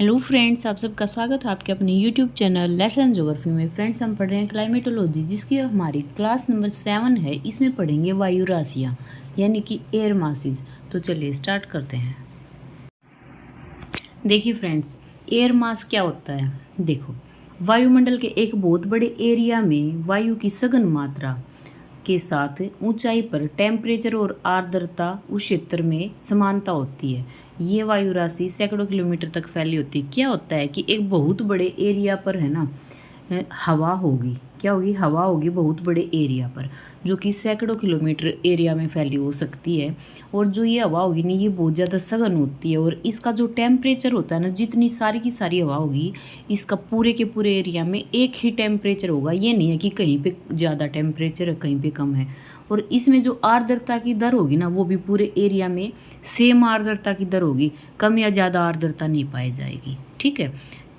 Hello friends, आप सबका स्वागत है आपके अपने यूट्यूब चैनल लेसन ज्योग्राफी में। फ्रेंड्स, हम पढ़ रहे हैं क्लाइमेटोलॉजी, जिसकी हमारी क्लास नंबर 7 है। इसमें पढ़ेंगे वायु राशियाँ यानी कि एयर मासेस। तो चलिए स्टार्ट करते हैं। देखिए फ्रेंड्स, एयर मास क्या होता है। देखो, वायुमंडल के एक बहुत बड़े एरिया में वायु की सघन मात्रा के साथ ऊंचाई पर टेम्परेचर और आर्द्रता उस क्षेत्र में समानता होती है। ये वायु राशि सैकड़ों किलोमीटर तक फैली होती है। क्या होता है कि एक बहुत बड़े एरिया पर है ना, हवा होगी। क्या होगी? हवा होगी बहुत बड़े एरिया पर, जो कि सैकड़ों किलोमीटर एरिया में फैली हो सकती है। और जो ये हवा होगी ना, ये बहुत ज़्यादा सघन होती है। और इसका जो टेम्परेचर होता है ना, जितनी सारी की सारी हवा होगी, इसका पूरे के पूरे एरिया में एक ही टेम्परेचर होगा। ये नहीं है कि कहीं पे ज़्यादा टेम्परेचर है, कहीं पे कम है। और इसमें जो आर्द्रता की दर होगी ना, वो भी पूरे एरिया में सेम आर्द्रता की दर होगी। कम या ज़्यादा आर्द्रता नहीं पाई जाएगी। ठीक है।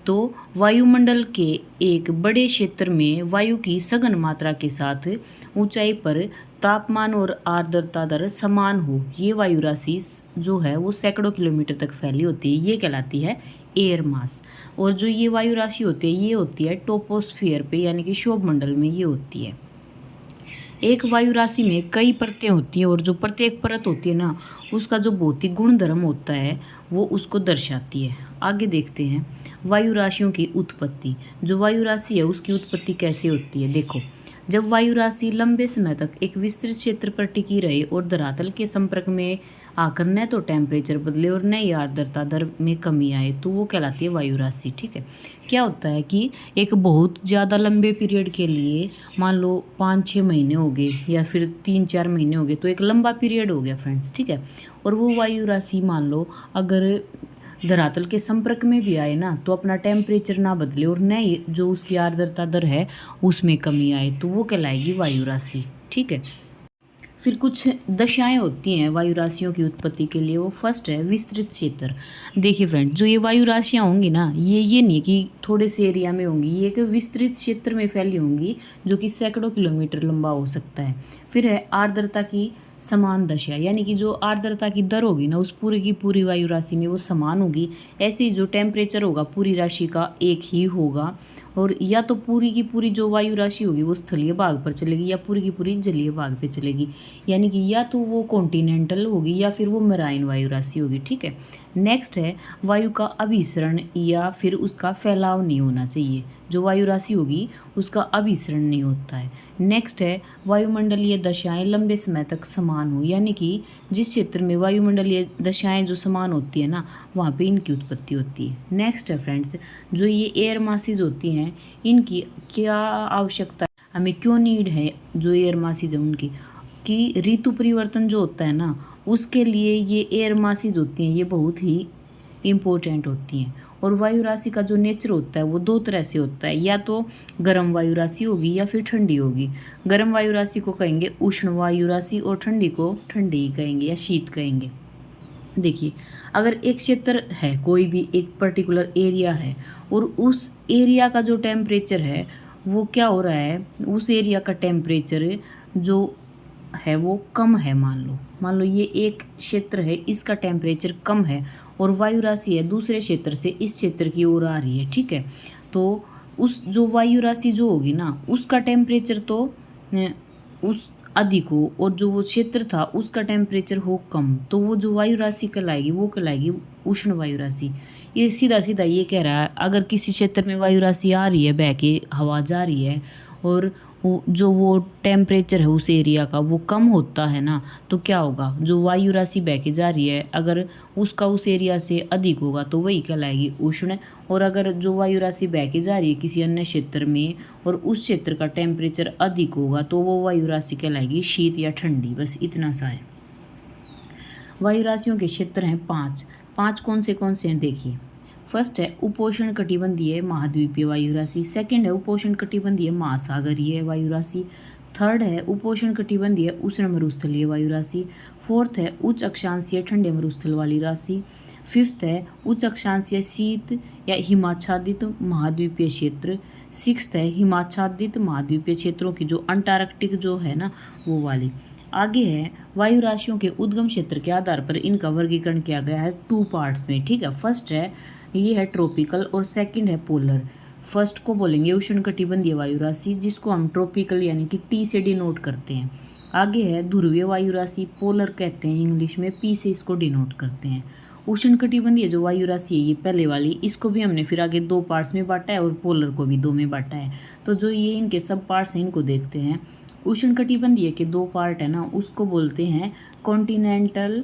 तो वायुमंडल के एक बड़े क्षेत्र में वायु की सघन मात्रा के साथ ऊंचाई पर तापमान और आर्द्रता दर समान हो, ये वायु राशि जो है वो सैकड़ों किलोमीटर तक फैली होती है। ये कहलाती है एयर मास। और जो ये वायु राशि होती है, ये होती है टोपोस्फियर पे, यानी कि शोभ मंडल में ये होती है। एक वायु राशि में कई परतें होती हैं, और जो प्रत्येक परत होती है ना, उसका जो भौतिक गुणधर्म होता है वो उसको दर्शाती है। आगे देखते हैं वायु राशियों की उत्पत्ति। जो वायु राशि है उसकी उत्पत्ति कैसे होती है। देखो, जब वायु राशि लंबे समय तक एक विस्तृत क्षेत्र पर टिकी रहे और धरातल के संपर्क में आकर न तो टेम्परेचर बदले और न ही आर्द्रता दर में कमी आए, तो वो कहलाती है वायु राशि। ठीक है। क्या होता है कि एक बहुत ज़्यादा लंबे पीरियड के लिए, मान लो 5-6 महीने हो गए या फिर 3-4 महीने हो गए, तो एक लंबा पीरियड हो गया फ्रेंड्स। ठीक है। और वो वायु राशि मान लो अगर धरातल के संपर्क में भी आए ना, तो अपना टेम्परेचर ना बदले और न ही जो उसकी आर्द्रता दर है उसमें कमी आए, तो वो कहलाएगी वायु राशि। ठीक है। फिर कुछ दशाएं होती हैं वायु राशियों की उत्पत्ति के लिए। वो फर्स्ट है विस्तृत क्षेत्र। देखिए फ्रेंड, जो ये वायु राशियाँ होंगी ना, ये नहीं कि थोड़े से एरिया में होंगी, ये कि विस्तृत क्षेत्र में फैली होंगी, जो कि सैकड़ों किलोमीटर लंबा हो सकता है। फिर है आर्द्रता की समान दशा, यानी कि जो आर्द्रता की दर होगी ना, उस पूरी की पूरी वायु राशि में वो समान होगी। ऐसे ही जो टेम्परेचर होगा पूरी राशि का एक ही होगा। और या तो पूरी की पूरी जो वायु राशि होगी वो स्थलीय भाग पर चलेगी, या पूरी की पूरी जलीय भाग पर चलेगी। यानी कि या तो वो कॉन्टिनेंटल होगी या फिर वो मराइन वायु राशि होगी। ठीक है। नेक्स्ट है वायु का अभिसरण या फिर उसका फैलाव नहीं होना चाहिए। जो वायु राशि होगी उसका अभिसरण नहीं होता है। नेक्स्ट है वायुमंडलीय दशाएं लंबे समय तक समान हो, यानी कि जिस क्षेत्र में वायुमंडलीय दशाएं जो समान होती है ना, वहाँ पे इनकी उत्पत्ति होती है। नेक्स्ट है फ्रेंड्स, जो ये एयर मासेस होती हैं, इनकी क्या आवश्यकता है, हमें क्यों नीड है जो एयर मासेस है उनकी, कि ऋतु परिवर्तन जो होता है ना, उसके लिए ये एयर मासेस होती हैं, ये बहुत ही इम्पोर्टेंट होती हैं। और वायु राशि का जो नेचर होता है वो दो तरह से होता है, या तो गर्म वायु राशि होगी या फिर ठंडी होगी। गर्म वायु राशि को कहेंगे उष्ण वायु राशि, और ठंडी को ठंडी ही कहेंगे या शीत कहेंगे। देखिए, अगर एक क्षेत्र है, कोई भी एक पर्टिकुलर एरिया है, और उस एरिया का जो टेम्परेचर है वो क्या हो रहा है, उस एरिया का टेम्परेचर जो है वो कम है। मान लो ये एक क्षेत्र है, इसका टेम्परेचर कम है, और वायु राशि है दूसरे क्षेत्र से इस क्षेत्र की ओर आ रही है। ठीक है। तो उस जो वायु राशि जो होगी ना, उसका टेम्परेचर तो उस अधिक हो, और जो वो क्षेत्र था उसका टेम्परेचर हो कम, तो वो जो वायु राशि कहलाएगी वो कहलाएगी उष्ण वायु राशि। ये सीधा सीधा ये कह रहा है, अगर किसी क्षेत्र में वायु राशि आ रही है, बह के हवा जा रही है, और वो टेम्परेचर है उस एरिया का वो कम होता है ना, तो क्या होगा, जो वायु राशि बह के जा रही है अगर उसका उस एरिया से अधिक होगा तो वही कहलाएगी उष्ण। और अगर जो वायु राशि बह के जा रही है किसी अन्य क्षेत्र में, और उस क्षेत्र का टेम्परेचर अधिक होगा, तो वो वायु राशि कहलाएगी शीत या ठंडी। बस इतना सा है। वायु राशियों के क्षेत्र हैं 5। 5 कौन से हैं देखिए। फर्स्ट है उपोष्ण कटिबंधीय महाद्वीपीय वायु राशि। सेकंड है उपोष्ण कटिबंधीय महासागरीय वायु राशि। थर्ड है उपोष्ण कटिबंधीय उष्ण मरुस्थलीय वायु राशि। फोर्थ है उच्च अक्षांशीय ठंडे मरुस्थल वाली राशि। फिफ्थ है उच्च अक्षांशीय शीत या हिमाच्छादित महाद्वीपीय क्षेत्र। सिक्स्थ है हिमाच्छादित महाद्वीपीय क्षेत्रों की जो अंटार्कटिक जो है ना, वो वाली। आगे है वायु राशियों के उद्गम क्षेत्र के आधार पर इनका वर्गीकरण किया गया है 2 पार्ट्स में, ठीक है। फर्स्ट है ये है ट्रॉपिकल और सेकंड है पोलर। फर्स्ट को बोलेंगे उष्णकटिबंधीय वायु राशि, जिसको हम ट्रॉपिकल यानी कि टी से डिनोट करते हैं। आगे है ध्रुवीय वायु राशि, पोलर कहते हैं इंग्लिश में, पी से इसको डिनोट करते हैं। उष्णकटिबंधीय जो वायु राशि है ये पहले वाली, इसको भी हमने फिर आगे 2 पार्ट्स में बांटा है और पोलर को भी 2 में बांटा है। तो जो ये इनके सब पार्ट्स हैं इनको देखते हैं। उष्णकटिबंधीय के 2 पार्ट है ना, उसको बोलते हैं कॉन्टिनेंटल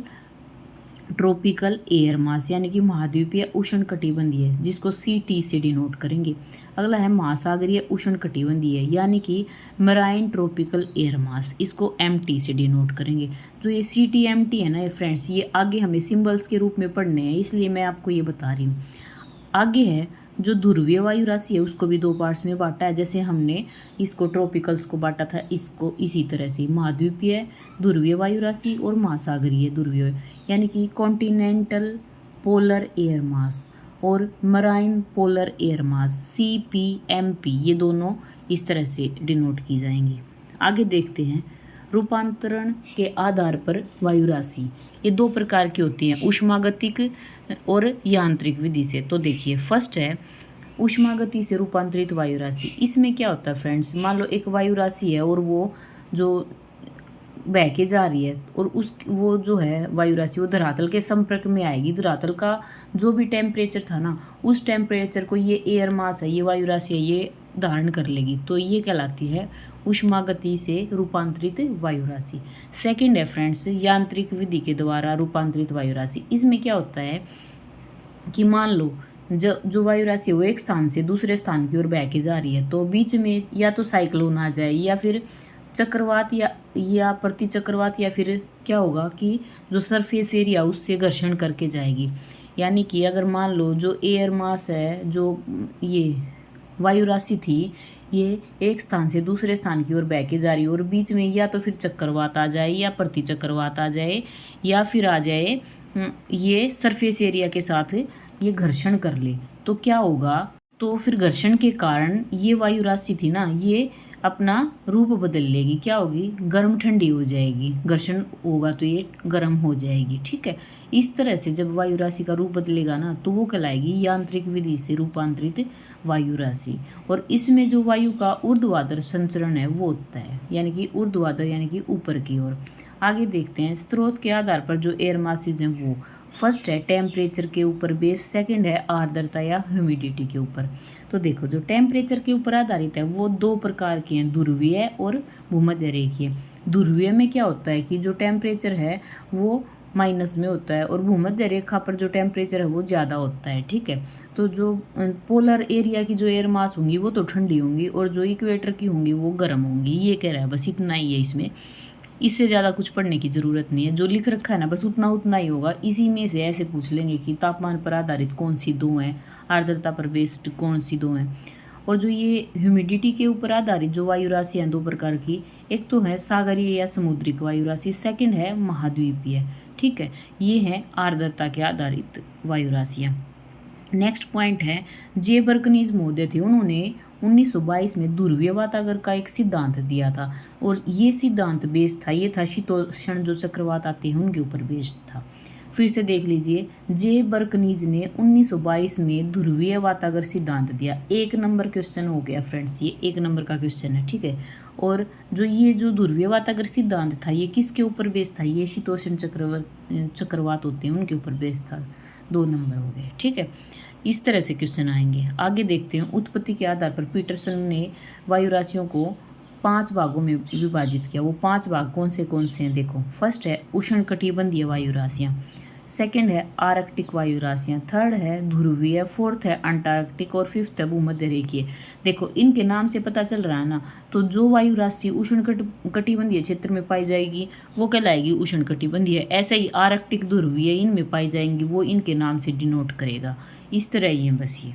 ट्रॉपिकल एयर मास यानी कि महाद्वीपीय उष्णकटिबंधीय, जिसको CT से डिनोट करेंगे। अगला है महासागरीय उष्णकटिबंधीय यानी कि मराइन ट्रॉपिकल एयर मास, इसको MT से डिनोट करेंगे। जो ये CT MT है ना ये फ्रेंड्स, ये आगे हमें सिंबल्स के रूप में पढ़ने हैं, इसलिए मैं आपको ये बता रही हूँ। आगे है जो ध्रुवीय वायु राशि है उसको भी 2 पार्ट्स में बांटा है, जैसे हमने इसको ट्रॉपिकल्स को बांटा था, इसको इसी तरह से महाद्वीपीय ध्रुवीय वायु राशि और महासागरीय ध्रुवीय यानी कि कॉन्टिनेंटल पोलर एयर मास और marine polar air mass CPMP, ये दोनों इस तरह से डिनोट की जाएंगी। आगे देखते हैं रूपांतरण के आधार पर वायु राशि, ये 2 प्रकार की होती हैं, ऊष्मागतिक और यांत्रिक विधि से। तो देखिए फर्स्ट है ऊष्मागति से रूपांतरित वायु राशि। इसमें क्या होता है फ्रेंड्स, मान लो एक वायु राशि है और वो जो बह के जा रही है और वो जो है वायु राशि वो धरातल के संपर्क में आएगी। धरातल का जो भी टेम्परेचर था ना, उस टेम्परेचर को ये एयर मास है, ये वायु राशि है, ये धारण कर लेगी। तो ये कहलाती है ऊष्मागति से रूपांतरित वायु राशि। सेकंड है फ्रेंड्स यांत्रिक विधि के द्वारा रूपांतरित वायु राशि। इसमें क्या होता है कि मान लो जो वायु राशि वो एक स्थान से दूसरे स्थान की ओर बह के जा रही है, तो बीच में या तो साइक्लोन आ जाए या फिर चक्रवात या प्रतिचक्रवात, या फिर क्या होगा कि जो सरफेस एरिया उससे घर्षण करके जाएगी। यानी कि अगर मान लो जो एयर मास है, जो ये वायु राशि थी, ये एक स्थान से दूसरे स्थान की ओर बह के जा रही है और बीच में या तो फिर चक्रवात आ जाए या प्रतिचक्रवात आ जाए या फिर आ जाए ये सरफेस एरिया के साथ ये घर्षण कर ले, तो क्या होगा, तो फिर घर्षण के कारण ये वायु राशि थी ना, ये अपना रूप बदल लेगी। क्या होगी, गर्म ठंडी हो जाएगी, घर्षण होगा तो ये गर्म हो जाएगी, ठीक है। इस तरह से जब वायु राशि का रूप बदलेगा ना, तो वो कहलाएगी यांत्रिक विधि से रूपांतरित वायु राशि। और इसमें जो वायु का ऊर्ध्वाधर संचरण है वो होता है, यानी कि ऊर्ध्वाधर यानी कि ऊपर की ओर। आगे देखते हैं स्रोत के आधार पर जो एयर मासेज हैं वो, फर्स्ट है टेम्परेचर के ऊपर बेस, सेकंड है आर्द्रता या ह्यूमिडिटी के ऊपर। तो देखो जो टेम्परेचर के ऊपर आधारित है वो 2 प्रकार के हैं, ध्रुवीय और भूमध्य रेखीय। ध्रुवीय में क्या होता है कि जो टेम्परेचर है वो माइनस में होता है और भूमध्य रेखा पर जो टेम्परेचर है वो ज़्यादा होता है, ठीक है। तो जो पोलर एरिया की जो एयर मास होंगी वो तो ठंडी होंगी और जो इक्वेटर की होंगी वो गर्म होंगी। ये कह रहा है, बस इतना ही है इसमें, इससे ज़्यादा कुछ पढ़ने की ज़रूरत नहीं है। जो लिख रखा है ना बस उतना ही होगा। इसी में से ऐसे पूछ लेंगे कि तापमान पर आधारित कौन सी 2 हैं, आर्द्रता पर बेस्ड कौन सी 2 हैं। और जो ये ह्यूमिडिटी के ऊपर आधारित जो वायु राशि हैं 2 प्रकार की, एक तो है सागरीय या समुद्रिक वायु राशि, सेकंड है महाद्वीपीय, ठीक है। ये हैं आर्द्रता के आधारित वायु राशियाँ। नेक्स्ट पॉइंट है जे बर्कनीज महोदय थे, उन्होंने 1922 में ध्रुवीय वातावरण का एक सिद्धांत दिया था और ये सिद्धांत बेस्ड था, ये था शीतोष्ण जो चक्रवात आते हैं उनके ऊपर बेस्ड था। फिर से देख लीजिए, जे बर्कनीज ने 1922 में ध्रुवीय वातावरण सिद्धांत दिया। 1 नंबर क्वेश्चन हो गया फ्रेंड्स, ये 1 नंबर का क्वेश्चन है, ठीक है। और जो ध्रुवीय वातावरण सिद्धांत था ये किसके ऊपर बेस्ड था, ये शीतोष्ण चक्रवात होते हैं उनके ऊपर बेस्ड था। 2 नंबर हो गए, ठीक है। इस तरह से क्वेश्चन आएंगे। आगे देखते हैं उत्पत्ति के आधार पर पीटरसन ने वायु राशियों को 5 भागों में विभाजित किया। वो 5 भाग कौन से हैं देखो। फर्स्ट है उष्णकटिबंधीय वायु राशियाँ, सेकंड है आर्कटिक वायु राशियाँ, थर्ड है ध्रुवीय, फोर्थ है अंटार्कटिक और फिफ्थ है भूमध्य रेखीय। देखो इनके नाम से पता चल रहा है ना, तो जो वायु राशि उष्णकटिबंधीय क्षेत्र में पाई जाएगी वो कहलाएगी उष्णकटिबंधीय। ऐसे ही आर्कटिक, ध्रुवीय इनमें पाई जाएंगी वो इनके नाम से डिनोट करेगा। इस तरह ही है बस ये।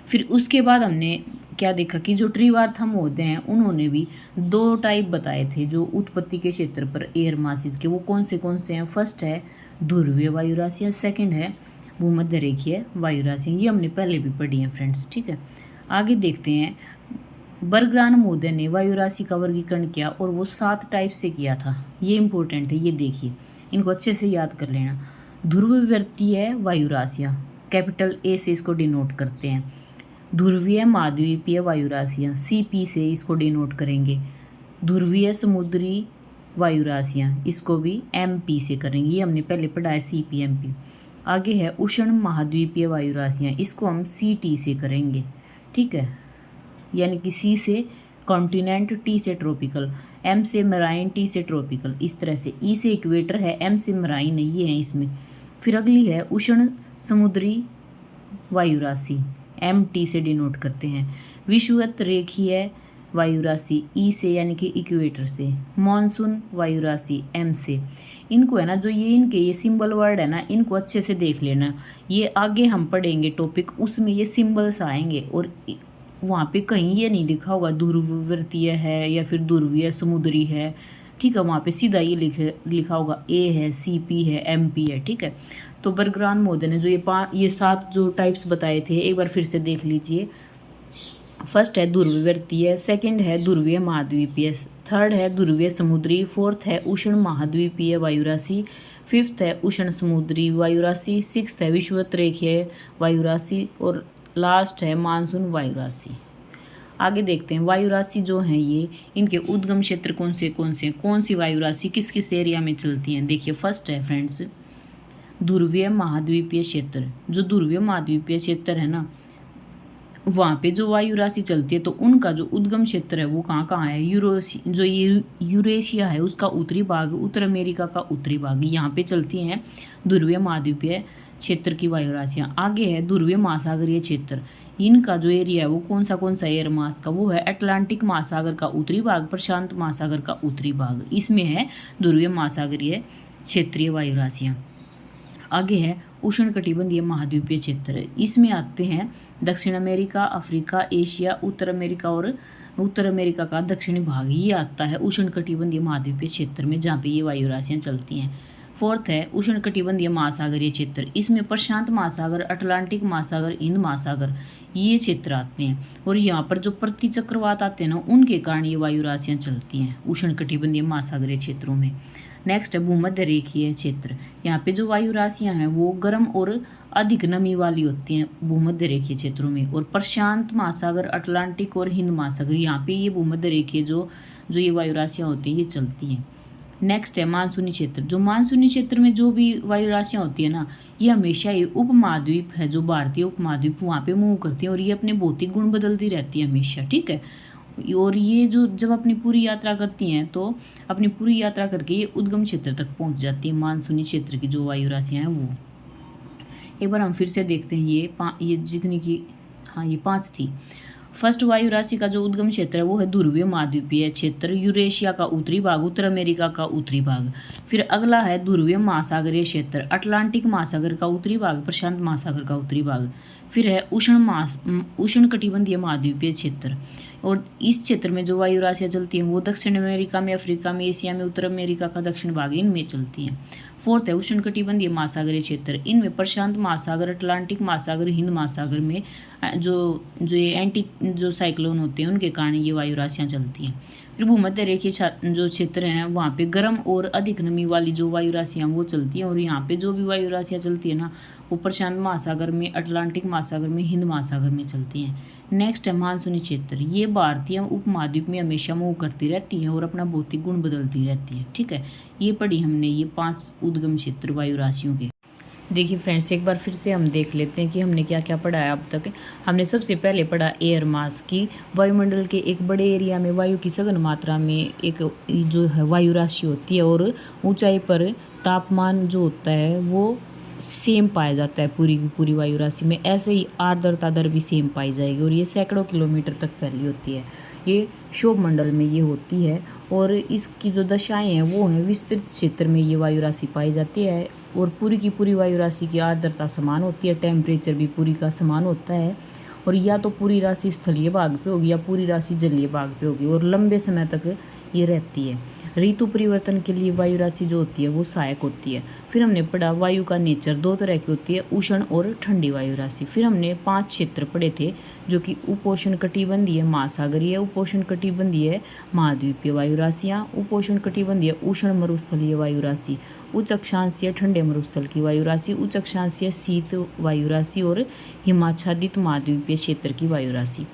फिर उसके बाद हमने क्या देखा कि जो ट्रिवार्थम होते हैं उन्होंने भी 2 टाइप बताए थे जो उत्पत्ति के क्षेत्र पर एयर मासेज के, वो कौन से हैं। फर्स्ट है ध्रुवीय वायु राशियाँ, सेकंड है भूमध्य रेखीय वायु राशियाँ। ये हमने पहले भी पढ़ी हैं फ्रेंड्स, ठीक है। आगे देखते हैं बर्गरान मोदे ने वायु राशि का वर्गीकरण किया और वो 7 टाइप से किया था। ये इंपॉर्टेंट है, ये देखिए, इनको अच्छे से याद कर लेना। ध्रुववर्तीय वायु राशियाँ, कैपिटल ए से इसको डिनोट करते हैं। ध्रुवीय महाद्वीपीय वायु राशियाँ, CP से इसको डिनोट करेंगे। ध्रुवीय समुद्री वायु राशियाँ, इसको भी MP से करेंगे। ये हमने पहले पढ़ा है, CP MP। आगे है उष्ण महाद्वीपीय वायु राशियाँ, इसको हम CT से करेंगे, ठीक है। यानी कि C से कॉन्टिनेंट, T से ट्रॉपिकल, M से मराइन, T से ट्रॉपिकल, इस तरह से। E से इक्वेटर है, M से मराइन है, ये है इसमें। फिर अगली है उष्ण समुद्री वायु राशि, MT से डिनोट करते हैं। विषुवत रेखीय वायु राशि, E से यानी कि इक्वेटर से। मॉनसून वायु राशि, M से। इनको है ना, जो ये इनके ये सिंबल वर्ड है ना, इनको अच्छे से देख लेना। ये आगे हम पढ़ेंगे टॉपिक, उसमें ये सिंबल्स आएंगे और वहाँ पे कहीं ये नहीं लिखा होगा ध्रुववर्तीय है या फिर ध्रुवीय समुद्री है, ठीक है। वहाँ पे सीधा ये लिखा होगा A है, CP है, MP है, ठीक है। तो बर्गरान मोदे ने जो ये 7 जो टाइप्स बताए थे, एक बार फिर से देख लीजिए। फर्स्ट है ध्रुववर्तीय, सेकंड है ध्रुवीय महाद्वीपीय, थर्ड है ध्रुवीय समुद्री, फोर्थ है उष्ण महाद्वीपीय वायु राशि, फिफ्थ है उष्ण समुद्री वायु राशि, सिक्स्थ है विषुवत रेखीय वायु राशि और लास्ट है मानसून वायु राशि। आगे देखते हैं वायु राशि जो हैं ये, इनके उद्गम क्षेत्र कौन से कौन सी वायु राशि किस किस एरिया में चलती हैं। देखिए फर्स्ट है फ्रेंड्स ध्रुवीय महाद्वीपीय क्षेत्र। जो ध्रुवीय महाद्वीपीय क्षेत्र है ना, वहाँ पे जो वायु राशि चलती है तो उनका जो उद्गम क्षेत्र है वो कहाँ है, यूरेशिया है उसका उत्तरी भाग, उत्तर अमेरिका का उत्तरी भाग, यहाँ पे चलती हैं ध्रुवीय महाद्वीपीय क्षेत्र की वायु राशियाँ। आगे है ध्रुवीय महासागरीय क्षेत्र, इनका जो एरिया है वो कौन सा एयर मास का, वो है अटलांटिक महासागर का उत्तरी भाग, प्रशांत महासागर का उत्तरी भाग, इसमें है ध्रुवीय महासागरीय क्षेत्रीय वायु राशियाँ। आगे है उष्णकटिबंधीय महाद्वीपीय क्षेत्र, इसमें आते हैं दक्षिण अमेरिका, अफ्रीका, एशिया, उत्तर अमेरिका का दक्षिणी भाग, ये आता है उष्णकटिबंधीय महाद्वीपीय क्षेत्र में, जहाँ पे ये वायु राशियाँ चलती हैं। फोर्थ है उष्णकटिबंधीय महासागरीय क्षेत्र, इसमें प्रशांत महासागर, अटलांटिक महासागर, हिंद महासागर ये क्षेत्र आते हैं और यहाँ पर जो प्रतिचक्रवात आते हैं ना, उनके कारण ये वायु राशियाँ चलती हैं उष्णकटिबंधीय महासागरीय क्षेत्रों में। नेक्स्ट है भूमध्य रेखीय क्षेत्र, यहाँ पे जो वायु राशियाँ हैं वो गर्म और अधिक नमी वाली होती हैं भूमध्य रेखीय क्षेत्रों में, और प्रशांत महासागर, अटलांटिक और हिंद महासागर, यहाँ पे ये भूमध्य रेखीय जो ये वायु राशियाँ होती हैं ये चलती हैं। नेक्स्ट है मानसूनी क्षेत्र, जो मानसूनी क्षेत्र में जो भी वायु राशियाँ होती है ना, ये हमेशा ही उपमहाद्वीप है, जो भारतीय उपमहाद्वीप वहाँ पे मूव करती है और ये अपने भौतिक गुण बदलती रहती है हमेशा, ठीक है। और ये जो जब अपनी पूरी यात्रा करती हैं तो अपनी पूरी यात्रा करके ये उद्गम क्षेत्र तक पहुँच जाती है, मानसूनी क्षेत्र की जो वायु राशियाँ हैं वो। एक बार हम फिर से देखते हैं ये जितनी की, हाँ ये 5 थी। फर्स्ट वायु राशि का जो उद्गम क्षेत्र है वो है ध्रुवीय महाद्वीपीय क्षेत्र, यूरेशिया का उत्तरी भाग, उत्तर अमेरिका का उत्तरी भाग। फिर अगला है ध्रुवीय महासागरीय क्षेत्र, अटलांटिक महासागर का उत्तरी भाग, प्रशांत महासागर का उत्तरी भाग। फिर है उष्णकटिबंधीय महाद्वीपीय क्षेत्र, और इस क्षेत्र में जो वायु राशियाँ चलती हैं वो दक्षिण अमेरिका में, अफ्रीका में, एशिया में, उत्तर अमेरिका का दक्षिण भाग, इनमें चलती हैं। फोर्थ है उष्णकटिबंधीय महासागरीय क्षेत्र, इनमें प्रशांत महासागर, अटलांटिक महासागर, हिंद महासागर में जो ये एंटी जो साइक्लोन होते हैं उनके कारण ये वायु राशियाँ चलती हैं। फिर भूमध्य रेखीय जो क्षेत्र हैं वहाँ पे गर्म और अधिक नमी वाली जो वायु राशियाँ वो चलती हैं, और यहाँ पे जो भी वायु राशियाँ चलती है ना वो प्रशांत महासागर में, अटलांटिक महासागर में, हिंद महासागर में चलती हैं। नेक्स्ट है मानसूनी क्षेत्र, ये भारतीय उपमहाद्वीप में हमेशा मूव करती रहती हैं और अपना भौतिक गुण बदलती रहती हैं, ठीक है। ये पढ़ी हमने ये 5 उद्गम क्षेत्र वायु राशियों के। देखिए फ्रेंड्स एक बार फिर से हम देख लेते हैं कि हमने क्या क्या पढ़ा है अब तक। हमने सबसे पहले पढ़ा एयर मास की, वायुमंडल के एक बड़े एरिया में वायु की सघन मात्रा में एक जो है वायु राशि होती है, और ऊंचाई पर तापमान जो होता है वो सेम पाया जाता है पूरी की पूरी वायु राशि में। ऐसे ही आर्द्रता दर भी सेम पाई जाएगी, और ये सैकड़ों किलोमीटर तक फैली होती है। ये क्षोभ मंडल में ये होती है, और इसकी जो दशाएं हैं वो हैं विस्तृत क्षेत्र में ये वायु राशि पाई जाती है, और पूरी की पूरी वायु राशि की आर्द्रता समान होती है, टेम्परेचर भी पूरी का समान होता है, और या तो पूरी राशि स्थलीय भाग पे होगी या पूरी राशि जलीय भाग पे होगी, और लंबे समय तक ये रहती है। ऋतु परिवर्तन के लिए वायु राशि जो होती है वो सहायक होती है। फिर हमने पढ़ा वायु का नेचर दो तरह की होती है, उष्ण और ठंडी वायु राशि। फिर हमने 5 क्षेत्र पढ़े थे जो कि उपोष्ण कटिबंधीय, महासागरीय, उपोष्ण कटिबंधीय, महाद्वीपीय वायु राशियाँ, उपोष्ण कटिबंधीय उष्ण मरुस्थलीय वायु राशि, उच्च अक्षांशीय ठंडे मरुस्थल की वायु राशि, उच्च अक्षांशीय शीत वायु राशि और हिमाच्छादित महाद्वीपीय क्षेत्र की वायु राशि।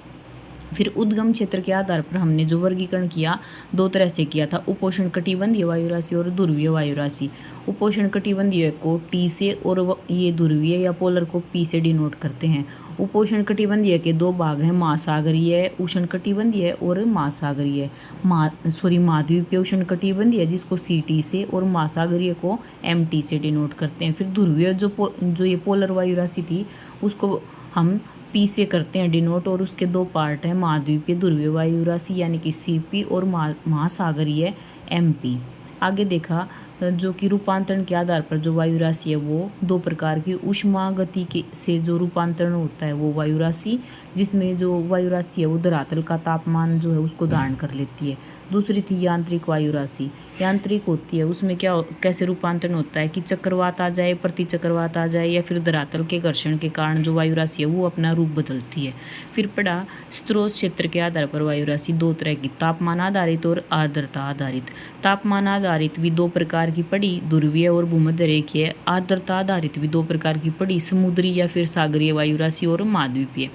फिर उद्गम क्षेत्र के आधार पर हमने जो वर्गीकरण किया दो तरह से किया था, उपोष्ण कटिबंधीय वायु राशि और ध्रुवीय वायु राशि। उपोष्ण कटिबंधीय को टी से और ये ध्रुवीय या पोलर को पी से डिनोट करते हैं। उपोष्ण कटिबंधीय के दो भाग हैं, महासागरीय उष्ण कटिबंधीय और महासागरीय महाद्वीपीय उष्ण कटिबंधीय जिसको सी टी से और महासागरीय को एम टी से डिनोट करते हैं। फिर ध्रुवीय जो ये पोलर वायु राशि थी उसको हम पी से करते हैं डिनोट, और उसके दो पार्ट हैं, महाद्वीपीय ध्रुवीय वायु राशि यानी कि सीपी और महासागरीय एमपी। आगे देखा जो कि रूपांतरण के आधार पर जो वायु राशि है वो दो प्रकार की, ऊष्मा गति के से जो रूपांतरण होता है वो वायु राशि, जिसमें जो वायु राशि है वो धरातल का तापमान जो है उसको धारण कर लेती है। दूसरी थी यांत्रिक वायु राशि, यांत्रिक होती है उसमें कैसे रूपांतरण होता है कि चक्रवात आ जाए, प्रति चक्रवात आ जाए या फिर धरातल के घर्षण के कारण जो वायु राशि है वो अपना रूप बदलती है। फिर पढ़ा स्रोत क्षेत्र के आधार पर वायु राशि दो तरह की, तापमान आधारित और आर्द्रता आधारित। तापमान आधारित भी दो प्रकार की पड़ी, ध्रुवीय और भूमध्य रेखीय। आर्द्रता आधारित भी दो प्रकार की पड़ी, समुद्री या फिर सागरीय वायु राशि और महाद्वीपीय।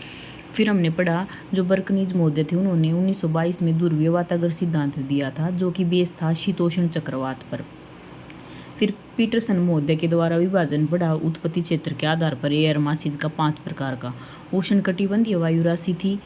फिर हमने पढ़ा जो बर्कनीज महोदय थे उन्होंने 1922 में ध्रुवीय वातागर सिद्धांत दिया था जो कि बेस था शीतोष्ण चक्रवात पर। फिर पीटरसन महोदय के द्वारा विभाजन पढ़ा उत्पत्ति क्षेत्र के आधार पर एयर मासेज का 5 प्रकार का। उष्ण कटिबंधीय वायु राशि थी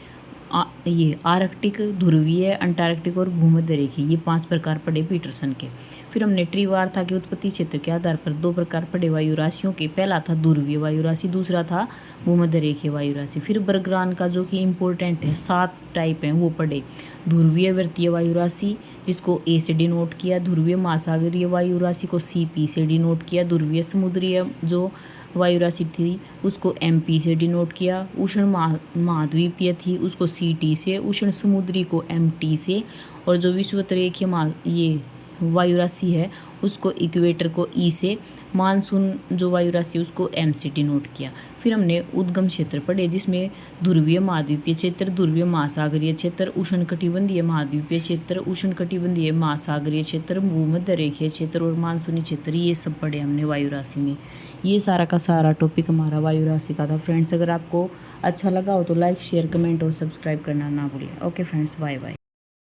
ये आर्कटिक, ध्रुवीय, अंटार्कटिक और भूमध्य रेखीय, ये 5 प्रकार पढ़े पीटरसन के। फिर हमने ट्रिवार्था के उत्पत्ति क्षेत्र के आधार पर 2 प्रकार पढ़े वायु राशियों के, पहला था ध्रुवीय वायु राशि, दूसरा था भूमध्य रेखीय वायु राशि। फिर बर्गरान का जो कि इम्पोर्टेंट है 7 टाइप हैं वो पढ़े, ध्रुवीय वृत्तीय वायु राशि जिसको ए से डिनोट किया, ध्रुवीय महासागरीय वायु राशि को सी पी से डिनोट किया, ध्रुवीय समुद्रीय जो वायु राशि थी उसको एम पी से डिनोट किया, उष्ण महाद्वीपीय थी उसको सी टी से, उष्ण समुद्री को एम टी से, और जो विषुवतरेखीय ये वायु राशि है उसको इक्वेटर को ई से, मानसून जो वायु राशि उसको एम से डिनोट किया। फिर हमने उद्गम क्षेत्र पढ़े जिसमें ध्रुवीय महाद्वीपीय क्षेत्र, ध्रुवीय महासागरीय क्षेत्र, उष्ण कटिबंधीय महाद्वीपीय क्षेत्र, उष्ण कटिबंधीय महासागरीय क्षेत्र, भूमध्य रेखीय क्षेत्र और मानसूनी क्षेत्र, ये सब पढ़े हमने वायु राशि में। ये सारा का सारा टॉपिक हमारा वायु राशि का था। फ्रेंड्स अगर आपको अच्छा लगा हो तो लाइक, शेयर, कमेंट और सब्सक्राइब करना ना भूलिए। Okay friends, bye bye.